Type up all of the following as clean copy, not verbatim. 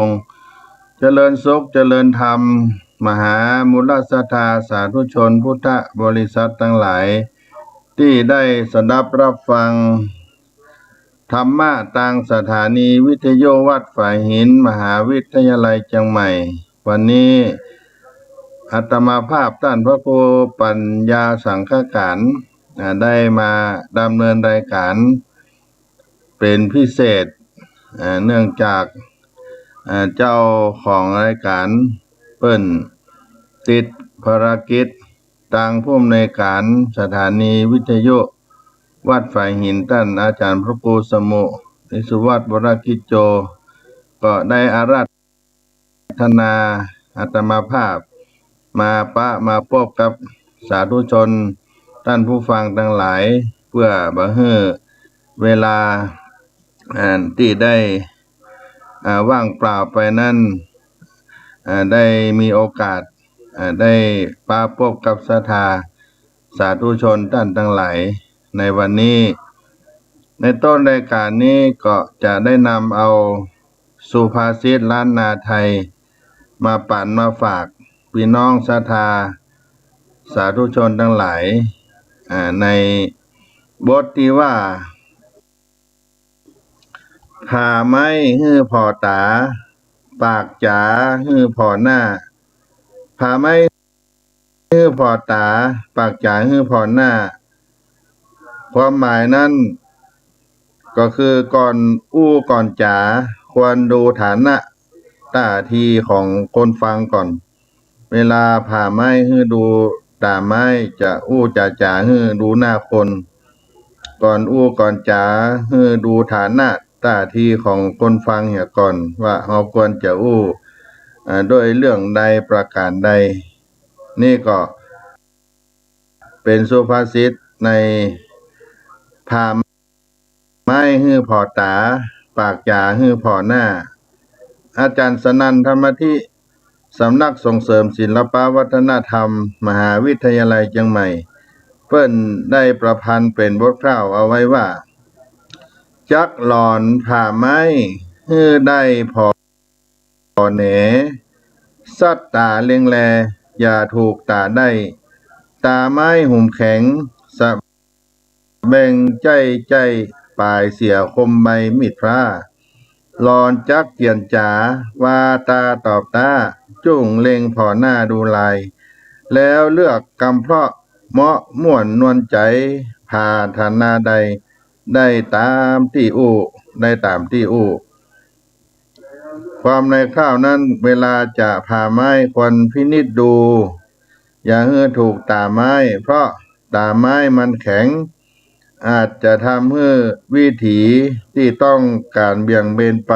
งศ์เจริญสุขเจริญธรรมมหามุลศรัทธาสาธุชนพุทธบริษัททั้งหลายที่ได้สดับรับฟังธรรมะทางสถานีวิทยุวัดฝายหินมหาวิทยาลัยเชียงใหม่วันนี้อาตมาภาพท่านพระครูปัญญาสังฆการได้มาดำเนินรายการเป็นพิเศษเนื่องจากเจ้าของรายการเปิ้นติดภารกิจทางผู้อำนวยการสถานีวิทยุวัดฝายหินท่านอาจารย์พระครูสมุนิสุวัฒน์วรกิจโจก็ได้อาราธนาอาตมาภาพมาพบกับสาธุชนท่านผู้ฟังทั้งหลายเพื่อบ่ให้เวลาที่ได้ว่างเปล่าไปนั้นได้มีโอกาสได้พบกับศรัทธาสาธุชนท่านทั้งหลายในวันนี้ในต้นรายการนี้ก็จะได้นำเอาสุภาษิตล้านนาไทยมาปั่นมาฝากพี่น้องศรัทธาสาธุชนทั้งหลายในบทที่ว่าผ่าไม้ฮื้อพ่อตาปากจ๋าฮื้อพ่อหน้าผ่าไม้ฮื้อพ่อตาปากจ๋าฮื้อพ่อหน้าความหมายนั้นก็คือก่อนอู้ก่อนจ๋าควรดูฐานะท่าทีของคนฟังก่อนเวลาผ่าไม้ฮื้อดูตาไม้จะอู้จ๋าฮื้อดูหน้าคนก่อนอู้ก่อนจ๋าฮื้อดูฐานะท่าทีของคนฟังเหี่ยก่อนว่าเราควรจะอู้ด้วยเรื่องใดประการใดนี่ก็เป็นสุภาษิตในผ่าไม้ฮื้อพ่อตาปากจ๋าฮื้อพ่อหน้าอาจารย์สนั่นธรรมธิสำนักส่งเสริมศิลปวัฒนธรรมมหาวิทยาลัยเชียงใหม่เพิ่นได้ประพันธ์เป็นบทกล่าวเอาไว้ว่าจักหลอนผ่าไม้ฮื้อได้พอแหนสัตตาเล็งแลอย่าถูกตาได้ตาไม้หุ่มแข็งสะแบ่งใจปลายเสียคมใบมีดพระหลอนจักเกียนจ๋าว่าตาตอบตาจุ้งเล็งพอหน้าดูลายแล้วเลือกกำเพราะเหมาะม่วนนวลใจพาธนาใดได้ตามที่อู้ความในข้าวนั้นเวลาจะผ่าไม้ควรพินิจดูอย่าให้ถูกตาไม้เพราะตาไม้มันแข็งอาจจะทำให้วิถีที่ต้องการเบี่ยงเบนไป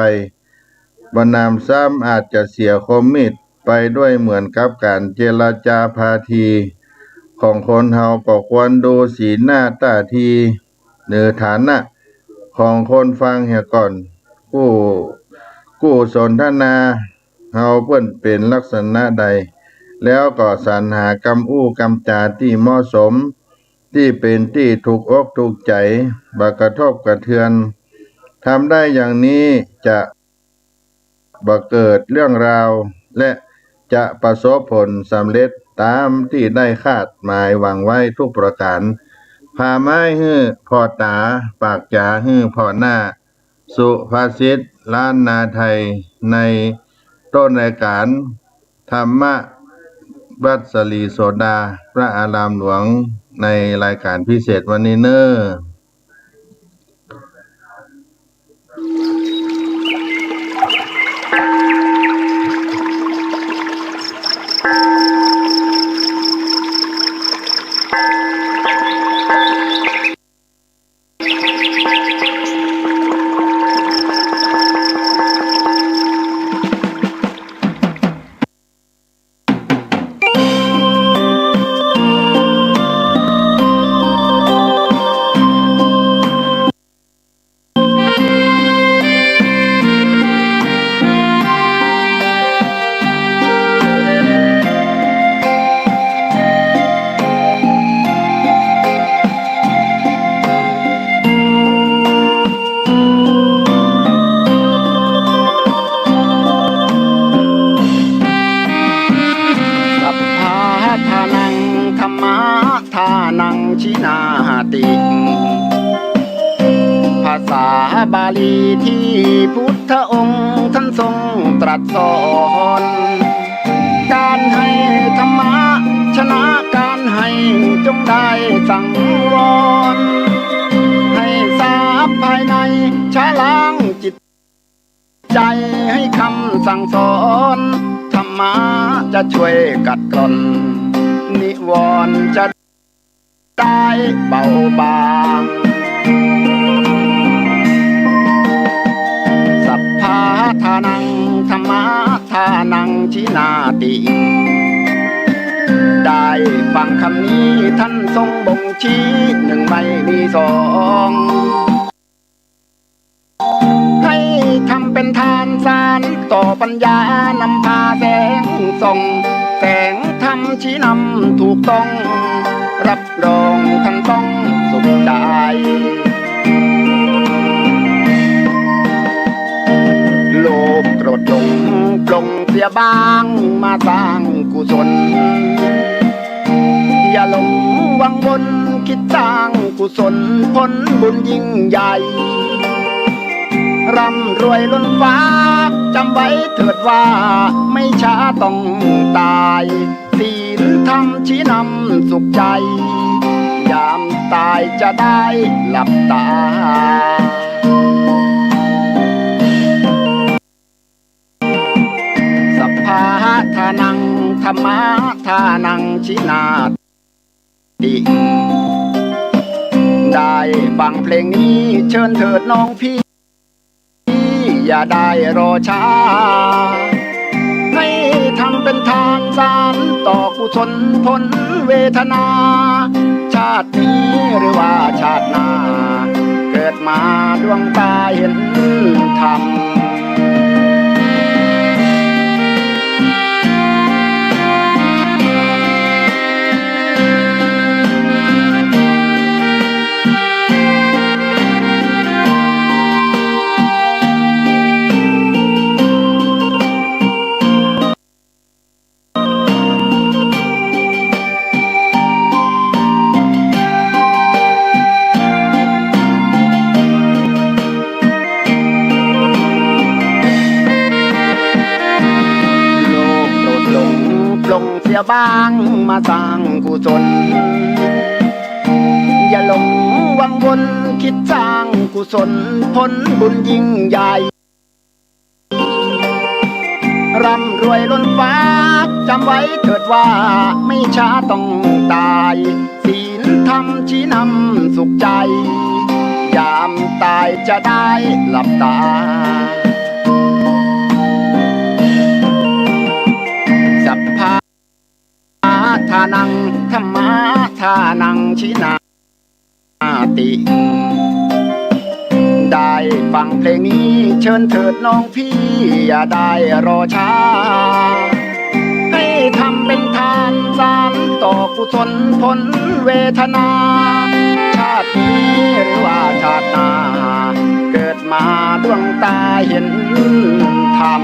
บรรนามซ้ำอาจจะเสียคมมีดไปด้วยเหมือนกับการเจรจาพาทีของคนเฮาก็ควรดูสีหน้าท่าทีหรือฐานะของคนฟังเหี่ยก่อนกู้สนทนาเฮาเปิ้นเป็นลักษณะใดแล้วก็สรรหากำอู้กำจาที่เหมาะสมที่เป็นที่ถูกอกถูกใจบ่กระทบกระเทือนทำได้อย่างนี้จะบ่เกิดเรื่องราวและจะประสบผลสำเร็จตามที่ได้คาดหมายหวังไว้ทุกประการผ่าไม้ฮื้อพ่อตาปากจ๋าฮื้อพ่อหน้าสุภาษิตล้านนาไทยในต้นรายการธรรมวัดสลีโสดาพระอารามหลวงในรายการพิเศษวันนี้เนอะ ชินาติภาษาบาลีที่พุทธองค์ท่านทรงตรัสสอนการให้ธรรมะชนะการให้จงได้สังวรให้ทราบภายในชะล้างจิตใจให้คำสั่งสอนธรรมะจะช่วยกัดกร่อนนิวรณ์จะได้เบาบางสัพพะทานังธรรมะทานังชินาติได้ฟังคำนี้ท่านทรงบ่งชี้หนึ่งไม่มีสองให้ทำเป็นทานสารต่อปัญญานำพาแสงส่องแสงธรรมชี้นำถูกต้องรับรองท่านต้องสุขใจโลภโกรธหลงปลงเสียบ้างมาสร้างกุศลอย่าหลงวังวนคิดสร้างกุศลผลบุญยิ่งใหญ่ร่ำรวยล้นฟ้าจำไว้เถิดว่าไม่ช้าต้องตายศีลธรรมชี้นำสุขใจยามตายจะได้หลับตาสัพพะทานังธรรมะทานังชินาติได้ฟังเพลงนี้เชิญเถิดน้องพี่อย่าได้รอช้าให้ทำเป็นทานสารต่อกุศลผลเวทนาชาตินี้หรือว่าชาติหน้าเกิดมาดวงตาเห็นธรรมลงเสียบ้างมาสร้างกุศลอย่าหลงวังวนคิดสร้างกุศลผลบุญยิ่งใหญ่ร่ำรวยล้นฟ้าจำไว้เถิดว่าไม่ช้าต้องตายศีลธรรมชี้นำสุขใจยามตายจะได้หลับตาสัพพะทานังธรรมะทานังชินาติได้ฟังเพลงนี้เชิญเถิดน้องพี่อย่าได้รอช้าให้ทำเป็นทานสารต่อกุศลผลเวทนาชาตินี้หรือว่าชาติหน้าเกิดมาดวงตาเห็นธรรม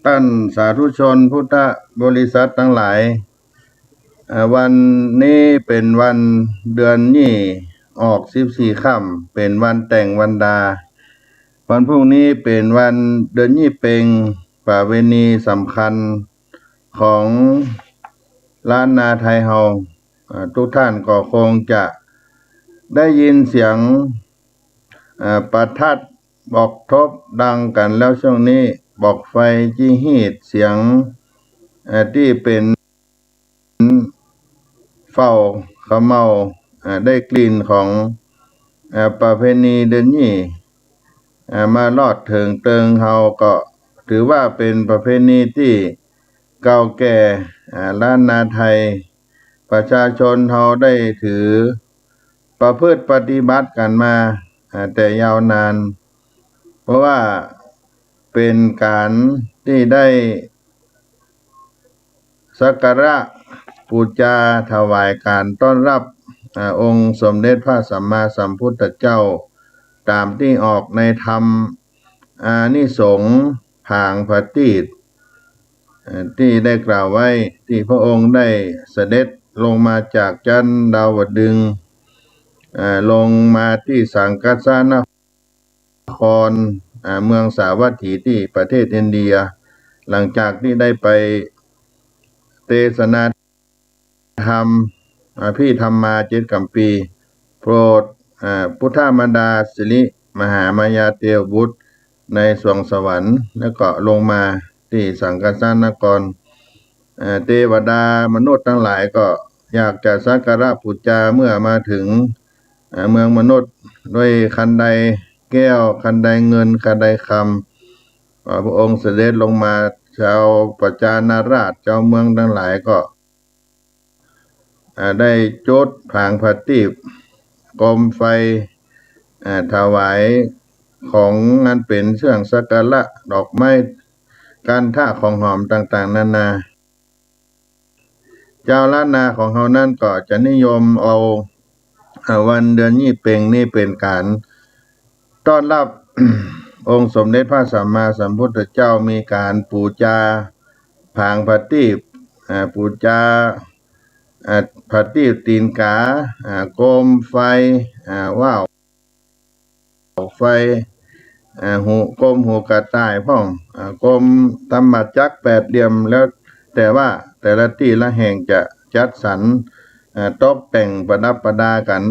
ท่านสาธุชนพุทธบริษัททั้งหลายวันนี้เป็นวันเดือนนี้ออก14ค่ำเป็นวันแต่งวันดาวันพรุ่งนี้เป็นวันเดือนยี่เป็งประเพณีสำคัญของล้านนาไทยเฮาทุกท่านก็คงจะได้ยินเสียงประทัดบอกทบดังกันแล้วช่วงนี้บอกไฟจี้ฮีดเสียงที่เป็นเฝ้าขะเมาได้กลิ่นของประเพณีเดือนนี้มาลอดถึงเติงเฮาก็ถือว่าเป็นประเพณีที่ เก่าแก่ล้านนาไทยประชาชนเราได้ถือประพฤติปฏิบัติกันมาแต่ยาวนาน เพราะว่าเป็นการที่ได้สักการะบูชาถวายการต้อนรับองค์สมเด็จพระสัมมาสัมพุทธเจ้าตามที่ออกในธรรมอานิสงส์ผางพระตีษที่ได้กล่าวไว้ที่พระองค์ได้เสด็จลงมาจากจันดาวดึงส์ลงมาที่สังกัสสานครเมืองสาวัตถีที่ประเทศอินเดียหลังจากที่ได้ไปเทศนาธรรมพี่ธรรมา7 กำปีโปรดพุทธมารดาสิริมหามายาเทวบุตรในสวงสวรรค์แล้วก็ลงมาที่สังกัสสานครเทวดามนุษย์ทั้งหลายก็อยากจะสักการะบูชาเมื่อมาถึงเมืองมนุษย์ด้วยคันไดแก้วคันไดเงินคันไดคำพระองค์เสด็จลงมาชาวประชานาราชเจ้าเมืองทั้งหลายก็ได้จุดผางพระตีปโคมไฟถวายของงานเป็นเครื่องสักการะดอกไม้การท่าของหอมต่างๆนานาเจ้าล้านนาของเฮานั่นก็จะนิยมเอาวันเดือนยี่เพ็งนี่เป็นการต้อนรับ องค์สมเด็จพระสัมมาสัมพุทธเจ้ามีการบูชาผางพระตีปบูชาพระตีปตีนกาโคมไฟว่าวไฟโคมหูกระต่ายพ่องโคมธรรมจักร8 เหลี่ยมแล้วแต่ว่าแต่ละที่ละแห่งจะจัดสรรตกแต่งประดับประดากัน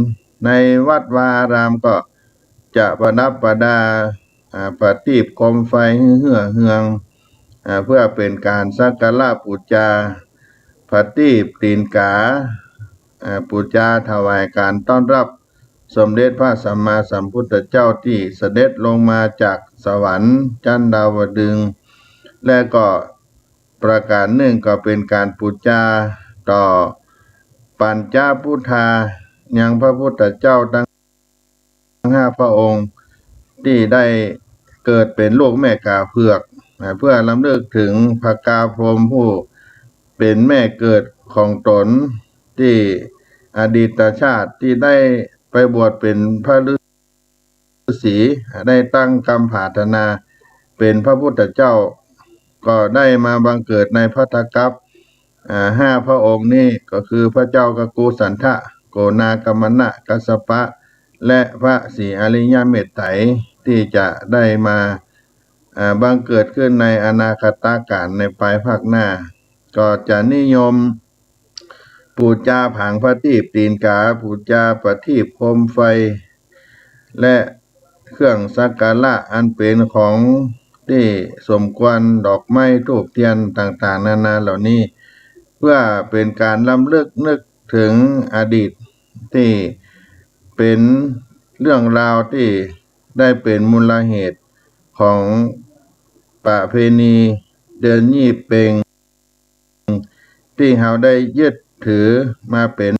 ในวัดวาอารามก็จะประดับประดาประทีปโคมไฟเฮือเฮืองเพื่อเป็นการสักการะบูชาพระตีปตีนกาบูชาถวายการต้อนรับสมเด็จพระสัมมาสัมพุทธเจ้าที่เสด็จลงมาจากสวรรค์จันดาวดึงส์และก็ประการหนึ่งก็เป็นการบูชาต่อปัญจพุทธายังพระพุทธเจ้าทั้ง5 พระองค์ที่ได้เกิดเป็นลูกแม่กาเผือกเพื่อรำลึกถึงพระกาพรหมผู้เป็นแม่เกิดของตนที่อดีตชาติที่ได้ไปบวชเป็นพระฤาษีได้ตั้งกรรมปรารถนาเป็นพระพุทธเจ้าก็ได้มาบังเกิดในภัตตกัปป์5 พระองค์นี้ก็คือพระเจ้ากักูสันทะโกนากัมมนะกัสสปะและพระศรีอริยเมตไตรที่จะได้มาบังเกิดขึ้นในอนาคตการในภายภาคหน้าก็จะนิยมบูชาผางพระตีปตีนกาบูชาประทีปโคมไฟและเครื่องสักการะอันเป็นของที่สมควรดอกไม้ธูปเทียนต่างๆนานาเหล่านี้เพื่อเป็นการรำลึกนึกถึงอดีตที่เป็นเรื่องราวที่ได้เป็นมูลเหตุของประเพณีเดือนยี่เพ็งที่เราได้ยึดถือมาเป็น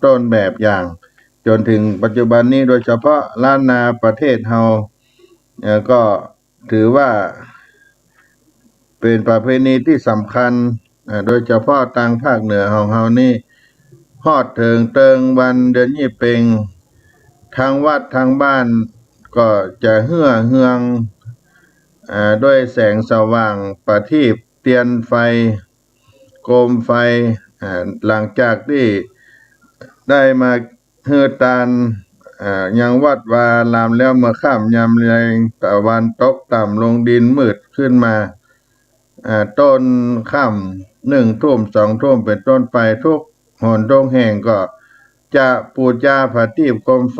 ต้นแบบอย่างจนถึงปัจจุบันนี้โดยเฉพาะล้านนาประเทศเราก็ถือว่าเป็นประเพณีที่สำคัญโดยเฉพาะทางภาคเหนือของเรานี่ฮอดเติงวันเดือนยี่เพ็งทางวัดทางบ้านก็จะเฮืองด้วยแสงสว่างประทีปเทียนไฟโคมไฟหลังจากที่ได้มาเฮือตานยังวัดวาอารามแล้วเมื่อค่ำยามแลงตะวันตกต่ำลงดินมืดขึ้นมาต้นค่ำ1 ทุ่ม2 ทุ่มเป็นต้นไปทุกหนทุกแห่งก็จะบูชาพระตีปโคมไฟ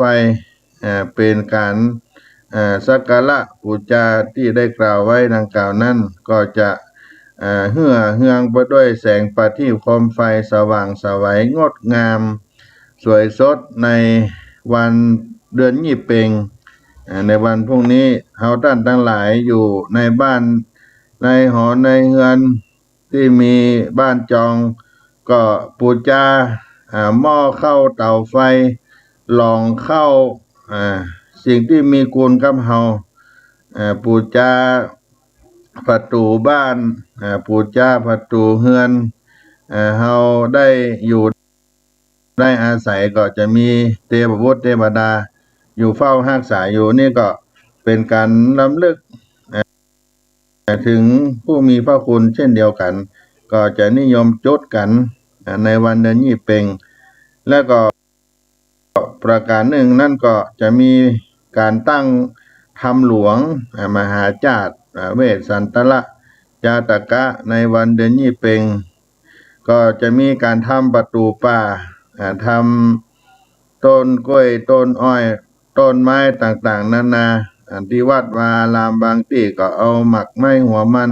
เป็นการสักการะบูชาที่ได้กล่าวไว้ดังกล่าวนั้นก็จะเฮืองไปด้วยแสงประทีปโคมไฟสว่างไสวงดงามสวยสดในวันเดือนยี่เพ็งในวันพรุ่งนี้เฮาท่านทั้งหลายอยู่ในบ้านในหอในเฮือน ที่มีบ้านจองก็ปูจาหม้อเข้าเตาไฟลองเข้าสิ่งที่มีกูลกับเฮาปูจาประตูบ้านปูจาประตูเฮือนเฮาได้อยู่ได้อาศัยก็จะมีเทพบุตรเทวดาอยู่เฝ้ารักษาอยู่นี่ก็เป็นการรำลึกถึงผู้มีพระคุณเช่นเดียวกันก็จะนิยมจุดกันในวันเดือนยี่เพ็งแล้วก็ประการหนึ่งนั่นก็จะมีการตั้งธรรมหลวงมหาจาตุเวสสันตละจาตกะในวันเดือนยี่เพ็งก็จะมีการทำประตูป่าทำต้นกล้วยต้นอ้อยต้นไม้ต่างๆนานาที่วัดวาลามบางที่ก็เอาหมักไม้หัวมัน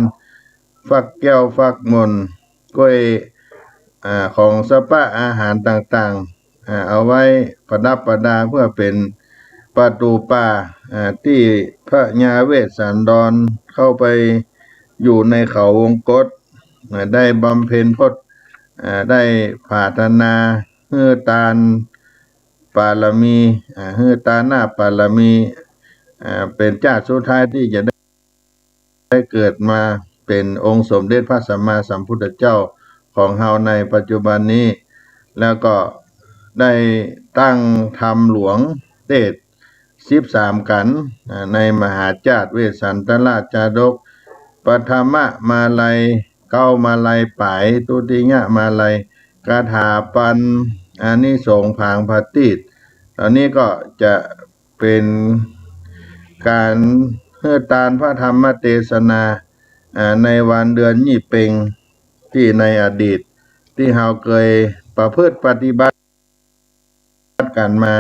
ฟักแก้วฟักมนกล้วยของสปะอาหารต่างๆเอาไว้ประดับประดาเพื่อเป็นประตูป่าที่พระญาเวสสันดรเข้าไปอยู่ในเขาวงกตได้บำเพ็ญพจน์ได้ปรารถนาเฮือตานปารมีเฮือตาหน้าปารมีเป็นชาติสุดท้ายที่จะได้เกิดมาเป็นองค์สมเด็จพระสัมมาสัมพุทธเจ้าของเฮาในปัจจุบันนี้แล้วก็ได้ตั้งธรรมหลวงเทศ13กันในมหาจาตุเวสสันตราชจาดกปฐมมาลัยเก้ามาลัยปายตุติยมาลัยคาถาปันอานิสงส์ผางพติตตอนนี้ก็จะเป็นการเฮือตานพระธรรมเทศนาในวันเดือนยี่เพ็งที่ในอดีตที่เราเคยประพฤติปฏิบัติกันมา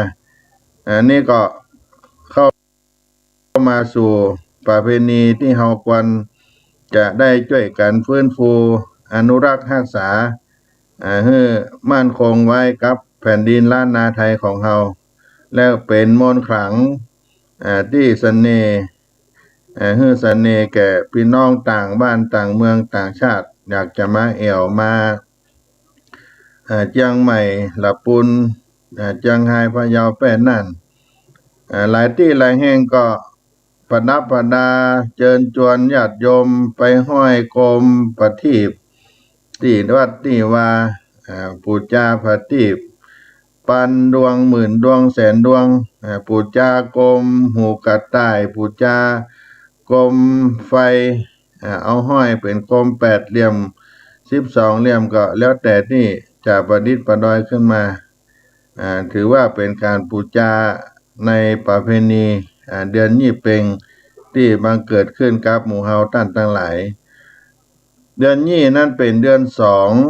นี่ก็เข้ามาสู่ประเพณีที่เราควรจะได้ช่วยกันฟื้นฟูอนุรักษ์รักษาให้มั่นคงไว้กับแผ่นดินล้านนาไทยของเราแล้วเป็นมนต์ขลังที่เสน่ห์ให้เสน่ห์แก่พี่น้องต่างบ้านต่างเมืองต่างชาติอยากจะมาแอวมาเชียงใหม่ละปุนเชียงไฮ้พะเยาแป้น่านหลายที่หลายแห่งก็ประดับประดาเชิญชวนญาติโยมไปห้อยโคมประทีปที่วัดที่ว่าปูจาประทีปปันดวงหมื่นดวงแสนดวงปูจากรมหูกระต่ายปูจากรมไฟเอาห้อยเป็นกรม8เหลี่ยม12เหลี่ยมก็แล้วแต่ที่จะประดิษฐ์ประดอยขึ้นมาถือว่าเป็นการปูจาในประเพณีเดือนยี่เพ็งที่บังเกิดขึ้นกับหมู่เฮาท่านทั้งหลายเดือนยี่นั้นเป็นเดือน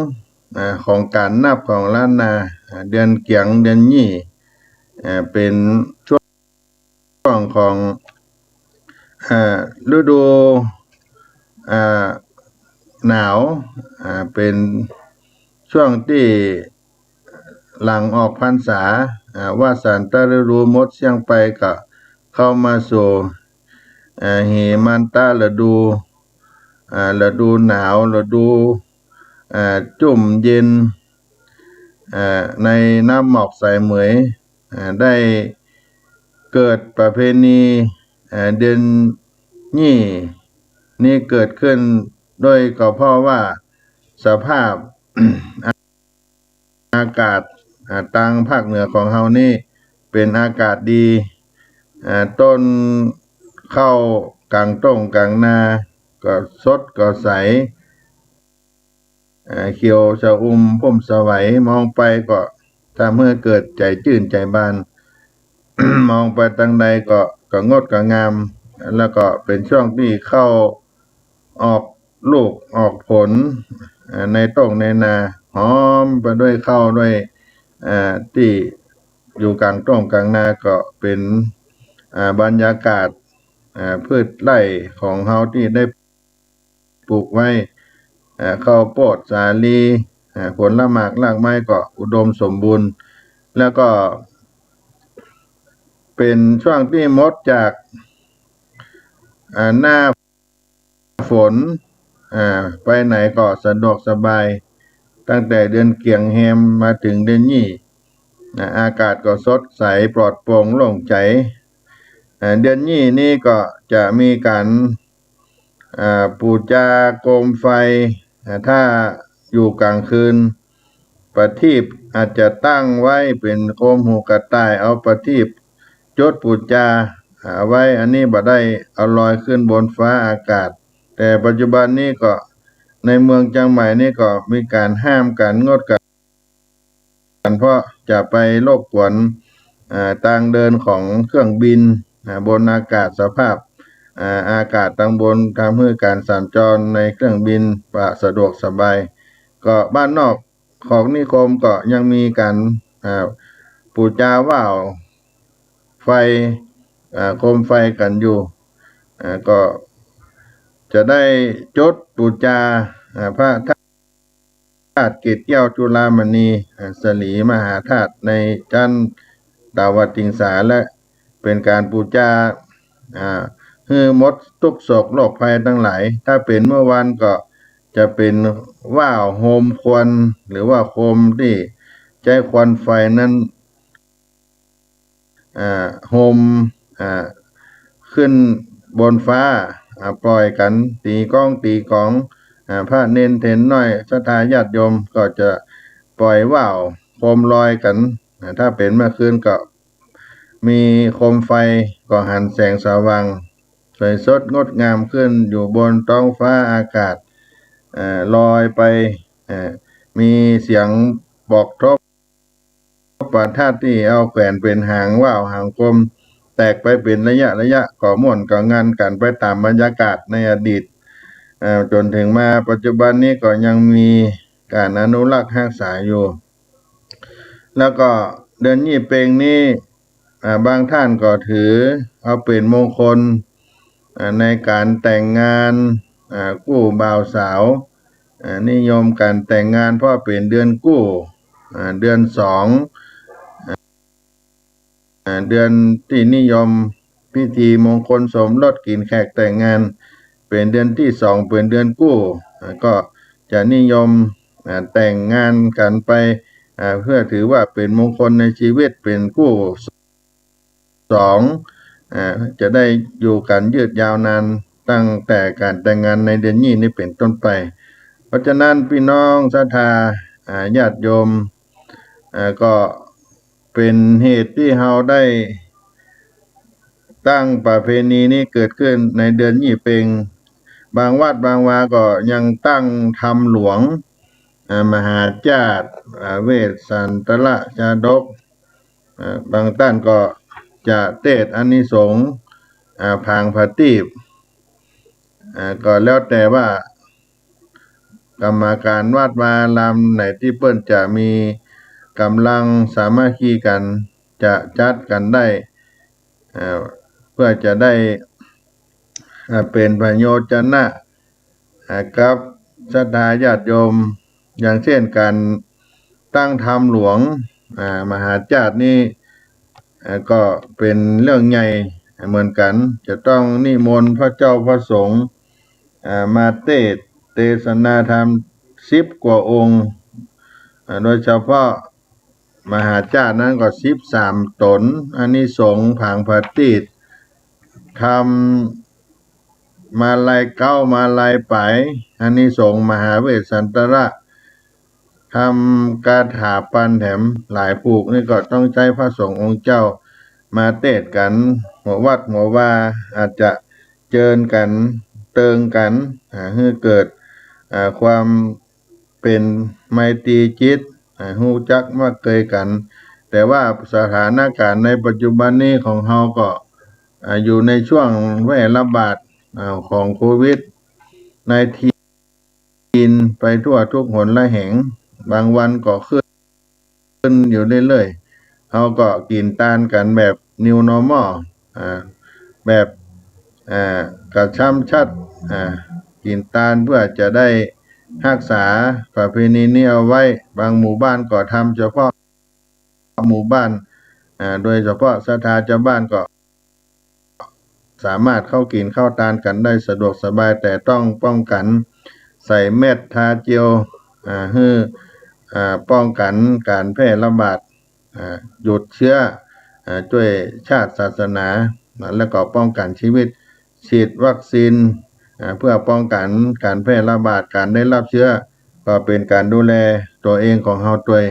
2ของการนับของล้านนาเดือนเกียงเดือนยี่เป็นช่วงของฤดูหนาวเป็นช่วงที่หลังออกพรรษาว่าสันตฤดูหมดเสียงไปก็เข้ามาสู่เหมันตาฤดูหนาวฤดูจุ่มเย็นในน้ำหมอกสายเหมยได้เกิดประเพณีเดือนยี่นี่เกิดขึ้นโดยก็เพราะว่าสภาพ อากาศทางภาคเหนือของเฮานี่เป็นอากาศดีต้นเข้ากลางต้งกลางนาก็สดก็ใสเขียวชอุ่มพุ่มสวัยมองไปก็ทำให้เกิดใจชื่นใจบาน มองไปทางใดก็งดก็งามแล้วก็เป็นช่วงที่เข้าออกลูกออกผลในต้งในนาหอมไปด้วยข้าวด้วยที่อยู่กลางต้งกลางนาก็เป็นบรรยากาศพืชไร่ของเฮาที่ได้ปลูกไว้ข้าวโพดสาลีผลละหมากรากไม้ก็อุดมสมบูรณ์แล้วก็เป็นช่วงที่หมดจากหน้าฝน ไปไหนก็สะดวกสบายตั้งแต่เดือนเกี่ยงแฮมมาถึงเดือนยี่อากาศก็สดใสปลอดโปร่งโล่งใจเดือนยี่นี่ก็จะมีการปูจาโคมไฟถ้าอยู่กลางคืนประทีปอาจจะตั้งไว้เป็นโคมหูกระต่ายเอาประทีปจดปูจาไว้อันนี้บ่ได้เอาลอยขึ้นบนฟ้าอากาศแต่ปัจจุบันนี้ก็ในเมืองเชียงใหม่นี่ก็มีการห้ามการงดกันเพราะจะไปรบกวนทางเดินของเครื่องบินบนอากาศสภาพอากาศทางบนทำให้การสัญจรในเครื่องบินสะดวกสบายก็บ้านนอกของนิคมก็ยังมีการปูจาว่าวไฟโคมไฟกันอยู่ก็จะได้จดปูจาพระธาตุเกศแก้วจุฬามณีสลีมหาธาตุในจันทร์ดาวติงสาและเป็นการปูจาฮือมดทุกโศกโรคภัยทั้งหลายถ้าเป็นเมื่อวานก็จะเป็นว่าวโฮมควันหรือว่าโคมที่ใช้ควันไฟนั้นโฮมขึ้นบนฟ้าปล่อยกันตีกองพระเนนเถรน้อยศรัทธาญาติโยมก็จะปล่อยว่าวโคมลอยกันถ้าเป็นเมื่อคืนก็มีโคมไฟก็หันแสงสว่างสวยสดงดงามขึ้นอยู่บนท้องฟ้าอากาศลอยไปมีเสียงบอกทบประทัดที่เอาแขวนเป็นหางว่าวหางกลมแตกไปเป็นระยะก่อม่วนก่องานกันไปตามบรรยากาศในอดีตจนถึงมาปัจจุบันนี้ก็ยังมีการอนุรักษ์รักษาอยู่แล้วก็เดือนยี่เปงนี้บางท่านก็ถือเอาเป็นมงคลในการแต่งงานกู้บ่าวสาวนิยมการแต่งงานเพราะเป็นเดือนกู้เดือนสองเดือนที่นิยมพิธีมงคลสมรสกินแขกแต่งงานเป็นเดือนที่สองเป็นเดือนกู้ก็จะนิยมแต่งงานกันไปเพื่อถือว่าเป็นมงคลในชีวิตเป็นกู้สองจะได้อยู่กันยืดยาวนานตั้งแต่การแต่งงานในเดือนนี้นี่เป็นต้นไปเพราะฉะนั้นพี่น้องศรัทธาญาติโยมก็เป็นเหตุที่เราได้ตั้งประเพณีนี้เกิดขึ้นในเดือนยี่เปงบางวัดบางวาก็ยังตั้งธรรมหลวงมหาจาตุเวสสันตละชาดกบางท่านก็จะเทศน์อานิสงส์พางพตีปก็แล้วแต่ว่ากรรมการวัดวารามไหนที่เปิ้นจะมีกำลังสามัคคีกันจะจัดกันได้เพื่อจะได้เป็นประโยชน์นะกับศรัทธาญาติโยมอย่างเช่นการตั้งธรรมหลวงมหาจาตุนี้ก็เป็นเรื่องใหญ่เหมือนกันจะต้องนิมนต์พระเจ้าพระสงฆ์มาเทศนาธรรม10 กว่าองค์โดยเฉพาะมหาจาตุนั้นก็13 ตนอานิสงส์ผางพระตีตทำมาลัยเก้ามาลัยไปอานิสงส์มหาเวสสันตระทำคาถาปันแถมหลายผูกนี่ก็ต้องใช้พระสงฆ์องค์เจ้ามาเทศกันหัววัดหัวว่าอาจจะเจิญกันเติงกันให้เกิดความเป็นไมตรีจิตฮู้จักมาเกยกันแต่ว่าสถานการณ์ในปัจจุบันนี้ของเฮาก็อยู่ในช่วงแพร่ระบาดของโควิด-19ไปทั่วทุกหนละแห่งบางวันก็ขึ้นอยู่เรื่อยๆเฮาก็กินต้านกันแบบ New Normal แบบกระชับชัดกินต้านเพื่อจะได้รักษาประเพณีนี้เอาไว้บางหมู่บ้านก็ทำเฉพาะหมู่บ้านโดยเฉพาะศรัทธาชาวบ้านก็สามารถเข้ากินเข้าทานกันได้สะดวกสบายแต่ต้องป้องกัน ใส่เม็ดทาเจียวให้ป้องกันการแพร่ระบาดหยุดเชื้อด้วยชาติศาสนาแล้วก็ป้องกันชีวิตฉีดวัคซีนเพื่อป้องกันการแพร่ระบาดการได้รับเชื้อก็เป็นการดูแลตัวเองของเราด้วย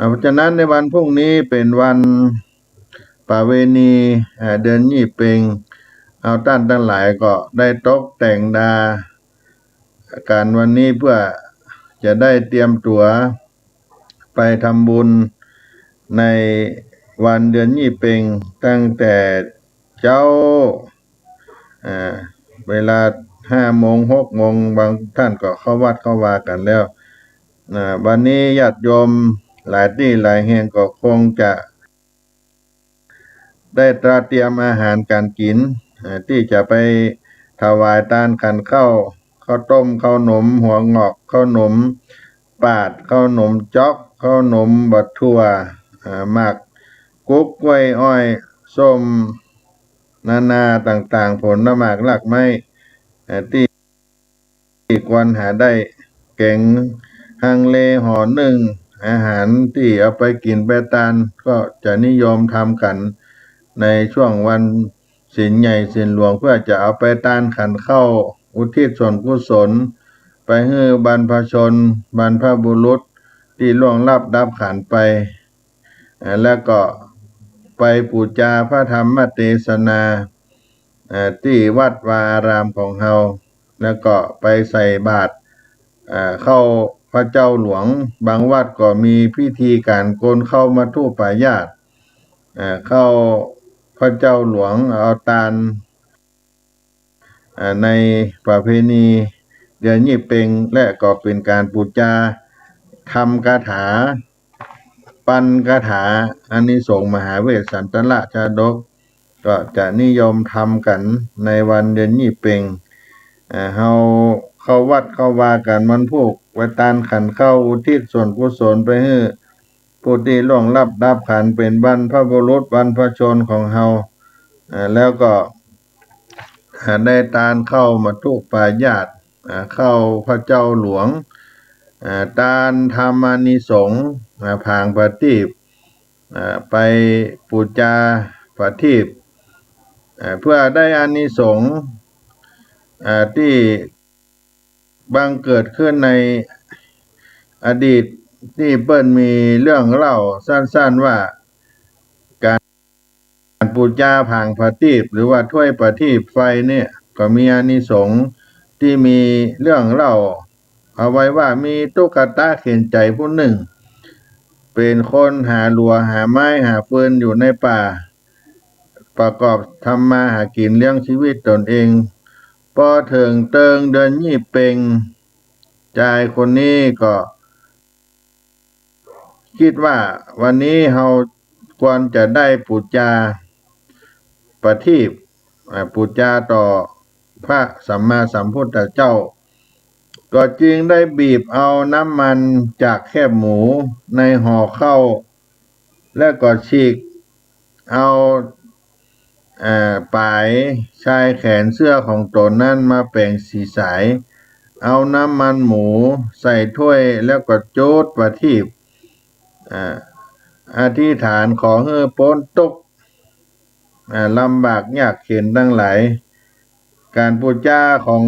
เพราะฉะนั้นในวันพรุ่งนี้เป็นวันประเวณีเดือนยี่เพ็งเอาท่านทั้งหลายก็ได้ตกแต่งดาการวันนี้เพื่อจะได้เตรียมตัวไปทำบุญในวันเดือนยี่เพ็งตั้งแต่เจ้าเวลา5 โมง 6 โมงบางท่านก็เข้าวัดเข้าวากันแล้ววันนี้ญาติโยมหลายที่หลายแห่งก็คงจะได้เตรียมอาหารการกินที่จะไปถวายทานขันข้าวต้มข้าวหนมหัวงอกข้าวหนมปาดข้าวหนมจ๊อกข้าวหนมบัดทั่วหมากกุ๊กกล้วยอ้อยส้มนาต่างๆผลหมากรากไม้ที่ควรหาได้แกงฮังเลห่อนึ่งอาหารที่เอาไปกินไปทานก็จะนิยมทำกันในช่วงวันศีลใหญ่ศีลหลวงเพื่อจะเอาไปทานขันเข้าอุทิศส่วนกุศลไปให้บรรพชนบรรพบุรุษที่ล่วงลับดับขันไปแล้วก็ไปบูชาพระธรรมเทศนาที่วัดวาอารามของเราแล้วก็ไปใส่บาตรเข้าพระเจ้าหลวงบางวัดก็มีพิธีการโกนเข้ามัทุปายาตเข้าพระเจ้าหลวงเอาตาลในประเพณีเดือนยี่เพ็งและก็เป็นการบูชาทำคาถาปันคาถาอานิสงส์มหาเวสสันตละชาดกก็จะนิยมทำกันในวันเดือนยี่เพ็งเฮาเข้าวัดเข้าวากันมันผูกไว้ตานขันเข้าอุทิศส่วนกุศลไปให้ผู้ที่ล่วงลับดับขันเป็นบรรพบุรุษบรรพชนของเฮาแล้วก็ได้ตานเข้ามัทุปายาตเข้าพระเจ้าหลวงตานธรรมานิสงส์ผางประทีปไปบูชาประทีปเพื่อได้อานิสงส์ที่บังเกิดขึ้นในอดีตที่เปิ้นมีเรื่องเล่าสั้นๆว่าการบูชาผางประทีปหรือว่าถ้วยประทีปไฟเนี่ยก็มีอานิสงส์ที่มีเรื่องเล่าเอาไว้ว่ามีตุ๊กตาเข็นใจผู้หนึ่งเป็นคนหาลัวหาไม้หาฟืนอยู่ในป่าประกอบทำมาหากินเลี้ยงชีวิตตนเองพอถึงเติงเดือนยี่เพ็งชายคนนี้ก็คิดว่าวันนี้เราควรจะได้บูชาประทีปบูชาต่อพระสัมมาสัมพุทธเจ้าก็จึงได้บีบเอาน้ำมันจากแคบหมูในห่อข้าวและก็ฉีกเอาปลายชายแขนเสื้อของตนนั้นมาแปลงสีสายเอาน้ำมันหมูใส่ถ้วยแล้วก็โจดประทีปอธิษฐานขอให้พ้นทุกข์ลำบากยากเข็ญทั้งหลายการบูชาของ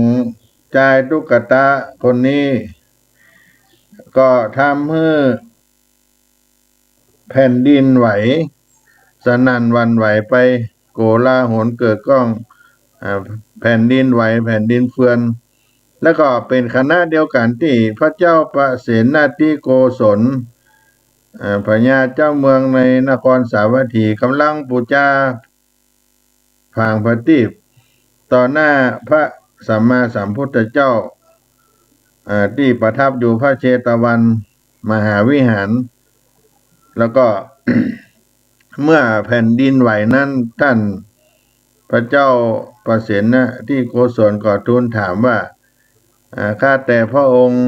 ชายตุ๊กตาคนนี้ก็ทำให้แผ่นดินไหวสนั่นหวั่นไหวไปโกลาหลเกิดก้องแผ่นดินไหวแผ่นดินเฟือนแล้วก็เป็นคณะเดียวกันที่พระเจ้าประเสนาธิโกศลพญาเจ้าเมืองในนครสาวัตถีกำลังบูชาผางประทีปต่อหน้าพระสัมมาสัมพุทธเจ้าที่ประทับอยู่พระเชตวันมหาวิหารแล้วก็ เมื่อแผ่นดินไหวนั้นท่านพระเจ้าประเสนที่โกศลก็ทูลถามว่าข้าแต่พระองค์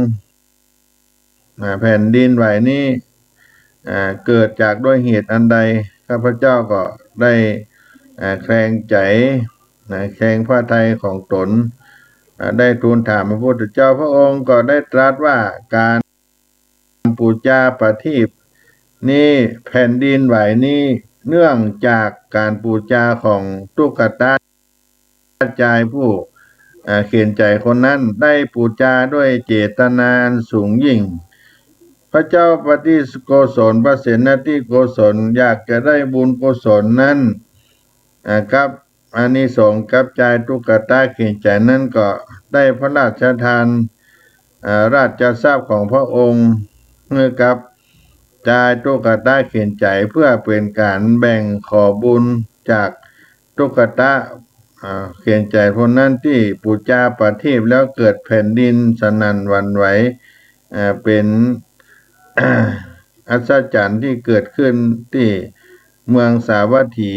แผ่นดินไหวนี้เกิดจากด้วยเหตุอันใดข้าพเจ้าก็ได้แคลงใจแคลงพระทัยของตน ได้ทูลถามพระพุทธเจ้าพระองค์ก็ได้ตรัสว่าการปูจาประทีปนี่แผ่นดินไหวนี้เนื่องจากการปูจาของตุ๊กตาจายผู้เขียนใจคนนั้นได้ปูจาด้วยเจตนาสูงยิ่งพระเจ้าปฏิโกศลพระเสนาธิโกศลอยากจะได้บุญกุศลนั้นกับอานิสงส์กับใจตุ๊กตาเขียนใจนั้นก็ได้พระราชทานราชทรัพย์ของพระองค์เมื่อกับจายตุ๊กตาเขียนใจเพื่อเป็นการแบ่งขอบุญจากตุ๊กตาเขียนใจคนนั้นที่ปูจาประทีปแล้วเกิดแผ่นดินสนั่นหวั่นไหวเป็น อัศจรรย์ที่เกิดขึ้นที่เมืองสาวัตถี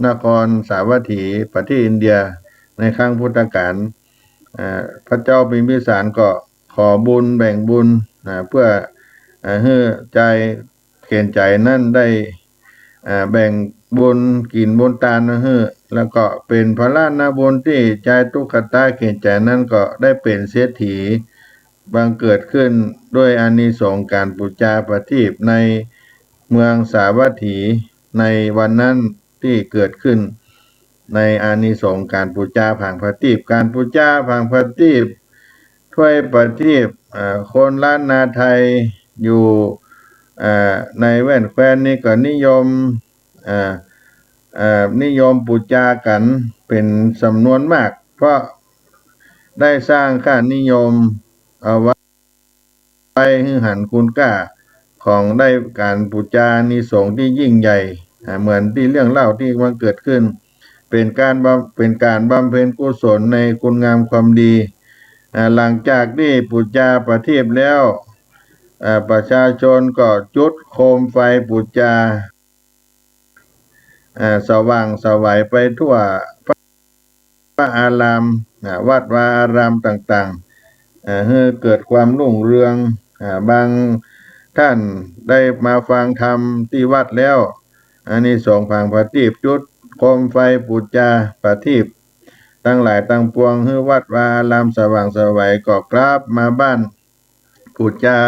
นครสาวัตถีประเทศอินเดียในครั้งพุทธกาลพระเจ้าพิมพิสารก็ขอบุญแบ่งบุญเพื่อให้ใจเขียนใจนั่นได้แบ่งบุญกินบุญทานให้แล้วก็เป็นพระราชบุญที่ใจตุ๊กตาเขียนใจนั่นก็ได้เป็นเศรษฐีบังเกิดขึ้นด้วยอานิสงส์การปูจาประทีปในเมืองสาวัตถีในวันนั้นที่เกิดขึ้นในอานิสงส์การปูจาผางประทีปการปูจาผางประทีปถ้วยประทีปคนล้านนาไทยอยู่ในแว่นแคว้นนี้ก็นิยมปูจากันเป็นจำนวนมากเพราะได้สร้างค่านิยมเอาไว้ให้หันคุณค่าของได้การปูจานิสงส์ที่ยิ่งใหญ่เหมือนที่เรื่องเล่าที่มันเกิดขึ้นเป็นการบำเพ็ญกุศลในคุณงามความดีหลังจากที่ปูจาประทีปแล้วประชาชนก็จุดโคมไฟปูจาสว่างไสวไปทั่วพระอารามวัดวาอารามต่างๆให้เกิดความรุ่งเรืองบางท่านได้มาฟังธรรมที่วัดแล้วอันนี้สงส์ผางประทีปจุดโคมไฟปูจาประทีปตั้งหลายตั้งปวงให้วัดวาอารามสว่างไสวก็กราบมาบ้านปูจา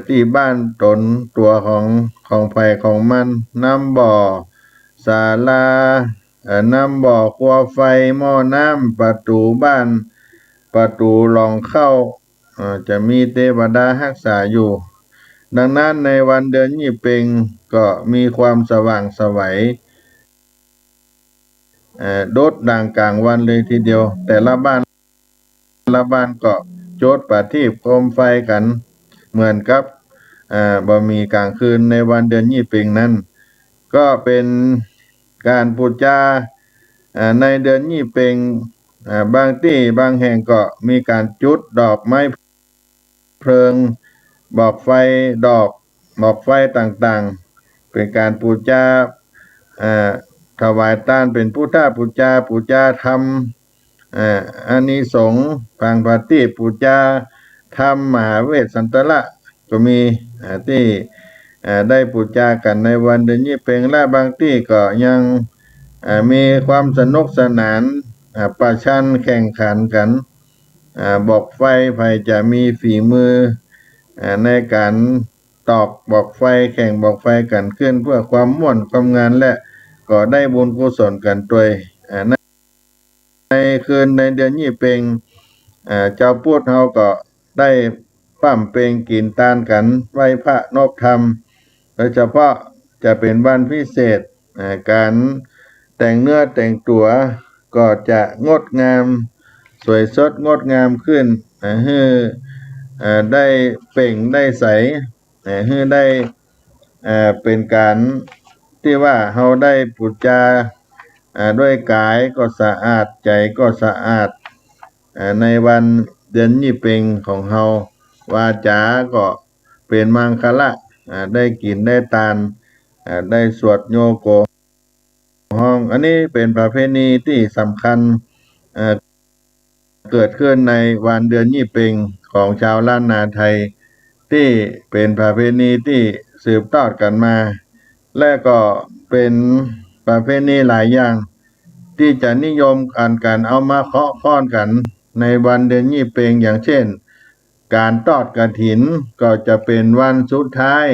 ที่บ้านตนตัวของไผของมันน้ำบ่อศาลาน้ำบ่อครัวไฟหม้อน้ำประตูบ้านประตูหลองเข้าจะมีเทวดารักษาอยู่ดังนั้นในวันเดือนยี่เพ็งก็มีความสว่างไสวโดดด่างกลางวันเลยทีเดียวแต่ละบ้านก็โจดประทีปโคมไฟกันเหมือนกับบ่มีกลางคืนในวันเดือนยี่เพ็งนั้นก็เป็นการปูจาในเดือนยี่เพ็งบางที่บางแห่งก็มีการจุดดอกไม้เพลิงบอกไฟต่างๆเป็นการปูจาถวายทานเป็นพุทธปูจาธรรมอานิสงส์ผางประทีปปูจาธรรมมหาเวสสันตระก็มีที่ได้ปูจากันในวันเดือนยี่เพ็งและบางที่ก็ยังมีความสนุกสนานประชันแข่งขันกันบอกไฟใครจะมีฝีมือในการตอกบอกไฟแข่งบอกไฟกันขึ้นเพื่อความม่วนความงานและก็ได้บุญกุศลกันด้วยในคืนในเดือนยี่เพ็งเจ้าพุทธเฮาก็ได้ปั้มเพลงกินตานกันไหว้พระนบธรรมโดยเฉพาะจะเป็นวันพิเศษการแต่งเนื้อแต่งตัวก็จะงดงามสวยสดงดงามขึ้นให้ได้เปล่งได้ใสให้ได้เป็นการที่ว่าเฮาได้ปูจาด้วยกายก็สะอาดใจก็สะอาดในวันเดือนยี่เพ็งของเฮาวาจาก็เป็นมังคละได้กินได้ทานได้สวดโยโกห้องอันนี้เป็นประเพณีที่สำคัญเกิดขึ้นในวันเดือนยี่เพ็งของชาวล้านนาไทยที่เป็นประเพณีที่สืบทอดกันมาและก็เป็นประเพณีหลายอย่าง ที่จะนิยมการเอามาเคาะค้อนกันในวันเดือนยี่เปงอย่างเช่นการทอดกฐินก็จะเป็นวันสุดท้าย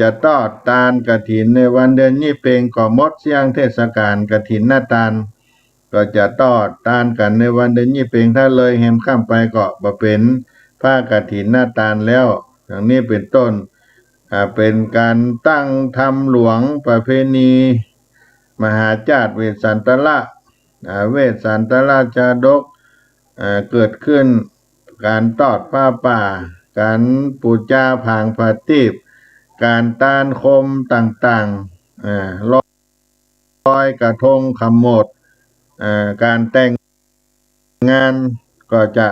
จะทอดตาลกฐินในวันเดือนยี่เปงก็หมดเสียงเทศกาลกฐินหน้าตาลก็จะทอดตาลกันในวันเดือนยี่เปงถ้าเลยแหมข้ามไปก็บ่เป็นผ้ากฐินหน้าตาลแล้วอย่างนี้เป็นต้นเป็นการตั้งธรรมหลวงประเพณีมหาจาตุเวสสันตละเวสสันตละจาดกเกิดขึ้นการทอดผ้าป่าการปูจาผางผาตีบการต้านคมต่างๆลอยกระทงขมวดการแต่งงานก็จะ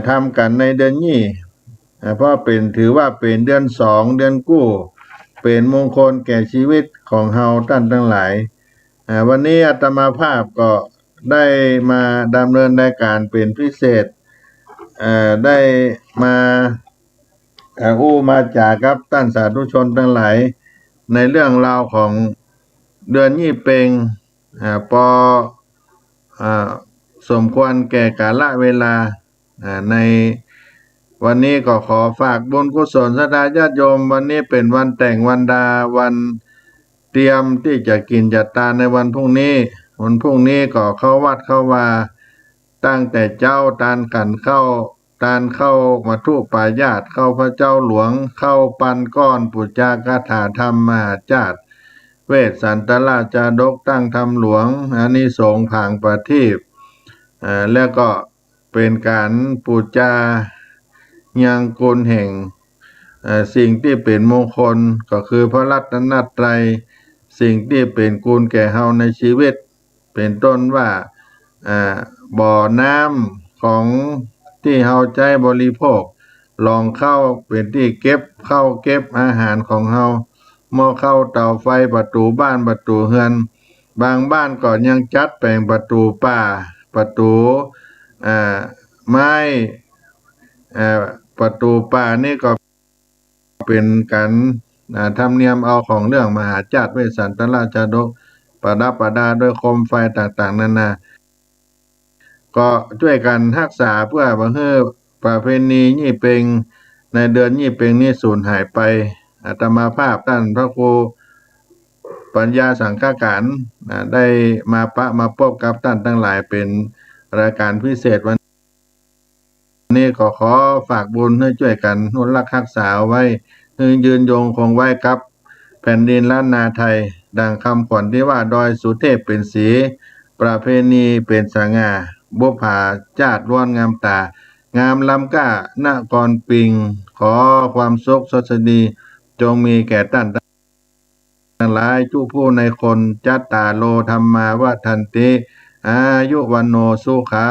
ทำกันในเดือนนี้เพราะถือว่าเป็นเดือนสองเดือนกู้เป็นมงคลแก่ชีวิตของเฮาท่านทั้งหลายวันนี้อาตมาภาพก็ได้มาดำเนินรายการเป็นพิเศษได้มามาจากกับท่านสาธุชนทั้งหลายในเรื่องราวของเดือนยี่เปงปอสมควรแก่กาลเวลาในวันนี้ก็ขอฝากบุญกุศลศรัทธาญาติโยมวันนี้เป็นวันแต่งวันดาวันเตรียมที่จะกินจะทานในวันพรุ่งนี้ก็เข้าวัดเข้าวาตั้งแต่เจ้าตานขันเข้าตานเข้ามาทุปายาตเข้าพระเจ้าหลวงเข้าปันก้อนปุจจากาถาธรรมมหาจาตุเวสสันตราจาดกตั้งธรรมหลวงอานิสงส์ผางประทีปแล้วก็เป็นการปูจายังกุลแห่งสิ่งที่เป็นมงคลก็คือพระรัตนตรัยสิ่งที่เป็นกุลแก่เฮาในชีวิตเป็นต้นว่าบ่อน้ำของที่เฮาใจบริโภคลองเข้าเป็นที่เก็บเข้าเก็บอาหารของเฮาหม้อเข้าเตาไฟประตูบ้านประตูเฮือนบางบ้านก็ยังจัดแปลงประตูป่าประตูไม้ประตูป่านี่ก็เป็นการธรรมเนียมเอาของเรื่องมหาจาตุเวสสันตราจาดกประดับประดาด้วยโคมไฟต่างๆนานาก็ช่วยกันรักษาเพื่อบ่ให้ประเพณียี่เปงในเดือนยี่เปงนี้สูญหายไปอาตมาภาพท่านพระครูปัญญาสังฆการได้มาพบกับท่านทั้งหลายเป็นรายการพิเศษวันนี้ขอฝากบุญให้ช่วยกันอนุรักษ์รักษาไว้ให้ยืนยงคงไว้กับแผ่นดินล้านนาไทยดังคำขวัญที่ว่าดอยสุเทพเป็นสีประเพณีเป็นสง่าบุพาจาตุล้วนงามตางามล้ำก้านครปิงขอความสุขสดดีจงมีแก่ท่านทั้งหลายทุกผู้ในคนจัตตาโลธรรมาวัฏันติอายุวันโนสุขัง